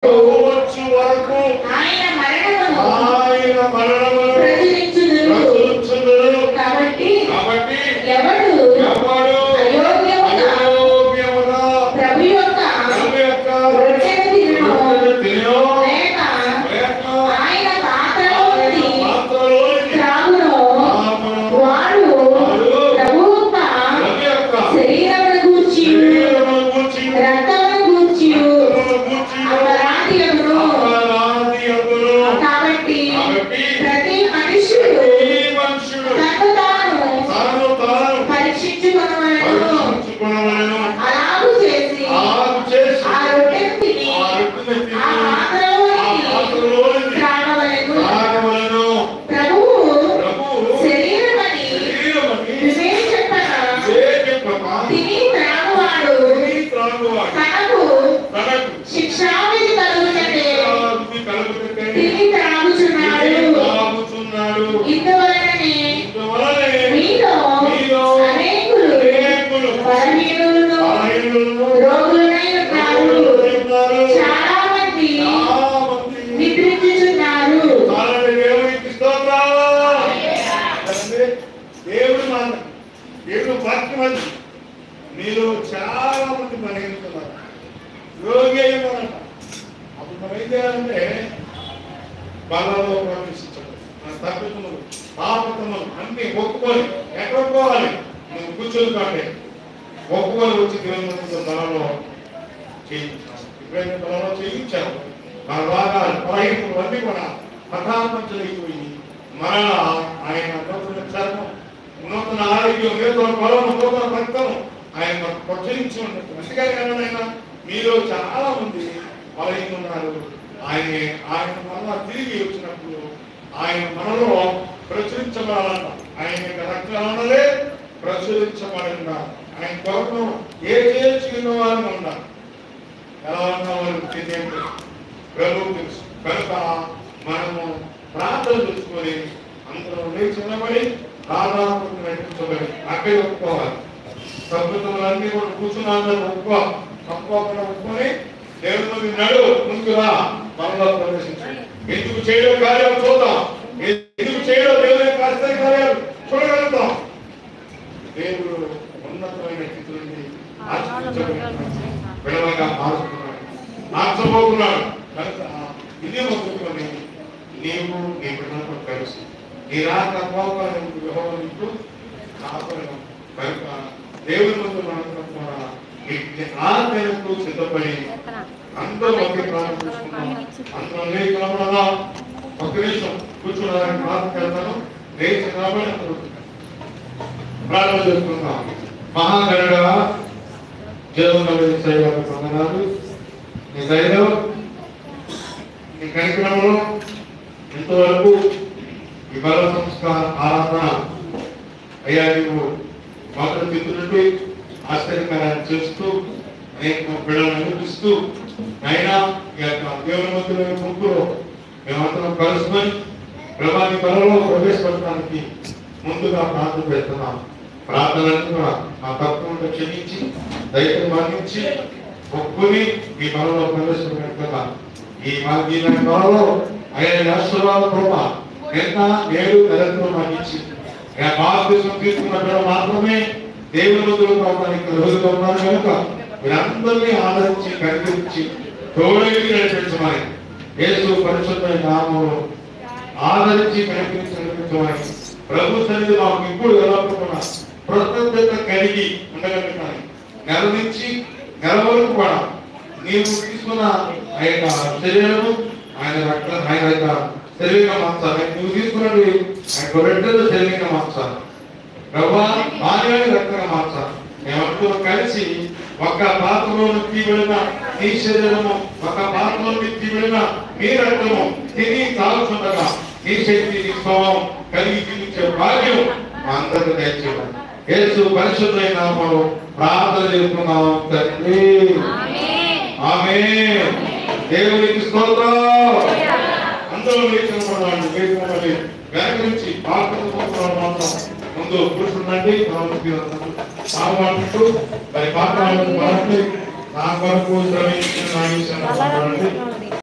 వచ్చు వరకు ఆయన మరణమును ప్రచురించుదురు. కాబట్టి ఎవడు అయోగ్యముగా ప్రభు యొక్క రొట్టెను తినునో లేక ఆయన పాత్రలోని త్రాగునో వాడు ప్రభు యొక్క శరీరమును గూర్చి రక్తమును గూర్చి అపరాధియగును. కాబట్టి ప్రతి మనుష్యుడు తనను తాను పరీక్షించుకొనవలెను. అలాగు చేసి ఆ రొట్టెను తిని ఆ పాత్రలోని త్రాగవలెను. ప్రభువు శరీరమని వివేచింపక తిని త్రాగువాడు తనకు శిక్షావిధి కలుగునట్టే తిని త్రాగుచున్నాడు. ఇందువలననే మీలో అనేకులు బలహీనులను రోగులనై ఉన్నారు. చాలా మంది నిద్రించుచున్నారు. దేవుడు వాక్యం మీలో చాలా మంది బలహీనుతున్నారు, రోగి అయ్యారంట. అప్పుడు మనం ఏం చేయాలంటే బలలో ప్రవేశించడం, మన తప్పిదములు పాపతములు అన్ని ఒప్పుకొని ఎక్కడ ఒప్పుకోవాలి? నువ్వు కూర్చొని కంటే ఒప్పుకొని వచ్చి దేవుని బలలో చేయించాలి. ఎప్పుడైతే బలలో చేయించావు మన భాగాలు పరహితులు అన్నీ కూడా పటాపంచలైపోయి మరలా ఆయన నూతన చర్మం, నూతన ఆరోగ్యం, నూతన బలం, నూతన రక్తం ఆయన మనకు ప్రచురించి ఉన్నట్టు. అందుకని ఏమైనా మీలో చాలా మంది బలహీన ఉన్నారు. ఆయన మరలా తిరిగి వచ్చినప్పుడు ఆయన మనలో ప్రచురించబడాలంట. ఆయన రక్తలే ప్రచురించబడిందా. ఆయన కొరకు ఏ చేయొచ్చిన వారు ఉండాలి, ఎలా ఉన్న వారు తెలియదు, ప్రభువు తెలుసు. కనుక మనము ప్రార్థన చేసుకొని అందరూ లేచి నిలబడి దాదాపు నటించబడి అక్కడ ఒప్పుకోవాలి. సభ్యులన్నీ కూడా కూర్చున్నాను ఒప్పుకోకుండా ఒప్పుకొని దేవుని నడు ముందుగా మనలో ప్రవేశించాలి. ఎందుకు చేయడం కార్యాలు చూద్దాం, ఎందుకు చేయడం దేవుని కార్యాలు చూడగలుగుతాం. దేవుడు ఉన్నతమైన స్థితులని విడవగా మార్చబోతున్నాడు. కనుక ఇదే మొక్కుకొని నీవు నీ బిడ్డలతో కలిసి నీ రాక వ్యవహరించు కాపాడు. కనుక దేవుని ముందు మనందరం కూడా ఆత్మకు సిద్ధపడి అందరూ ఒకే ప్రాణం చూసుకున్నాం. అందరం లేచి నిలబడదా, ఒక నిమిషం కూర్చోడానికి ప్రార్థన చేస్తాను. లేచి నిలబడి అందరూ ప్రార్థన చేసుకుందాం. మహాగణుడా జీవన వందనాలు. నీ దయలో నీ కార్యక్రమంలో ఇంతవరకు ఈ బల సంస్కార ఆరాధన అయ్యా నువ్వు మాత్రం తిరుగుతుంటే ఆశ్చర్యకరాన్ని చేస్తూ అనేక బిడ్డలను అనిపిస్తూ అయినా ఈ యొక్క దేవుని మధ్యలో ముగ్గురు మేమందరం కలుసుకొని ప్రభాని బలలో ప్రవేశపెట్టడానికి ముందుగా ప్రార్థన చేస్తున్నాం. ప్రార్థనలను కూడా మా తప్పులను క్షమించి దయతో మరణించి ఒప్పుని ఈ బలలో ప్రవేశపెట్టుకున్నా. ఈ బలలో ఆయన ఆశీర్వాద కృప నిన్న నేడు నిరంతరం మరణించి భారతదేశం తీసుకున్న మాత్రమే దేవుని ముందులో కావడానికి రోజుగా ఉన్నారు. కనుక మీరందరినీ ఆదరించి కనిపించి తోడేసి నడిపించమని యేసు పరిశుద్ధమైన నామములో ఆదరించి కనిపించమని ప్రభు సన్నిధి మాకు ఇప్పుడు ఎలాగొన్నా కృతజ్ఞత కలిగి ఉండగలుగుతాను. నెల నుంచి నెల వరకు కూడా నీవు తీసుకున్న ఆ యొక్క శరీరము ఆయన రక్తం, ఆయన యొక్క శరీరంగా మార్చాలి. నువ్వు తీసుకున్నది ఆయన గొర్రెల శరీరంగా మార్చాలి. ప్రభా బాల్యాన్ని రక్తంగా మార్చాలి. మేమంటూ కలిసి ఒక పాత్రలో తీయబడిన నీ శరీరము, ఒక పాత్రలో తీయబడిన నీ రక్తము తిని తాగుతుండగా నీ శక్తి, నీ స్వభావం కలిగి జీవించే భాగ్యం మా అందరికీ దయచేయాలి. యేసు పరిశుద్ధమైన నామములో ప్రార్థన చేసుకున్నాం తండ్రి. ఆమేన్. దేవునికి స్తోత్రం. అందరూ లేచినప్పుడు వెనక నుంచి మాత్రం ముందు కూర్చుండండి. మరి పాత్ర నా కొరకు శ్రమించిన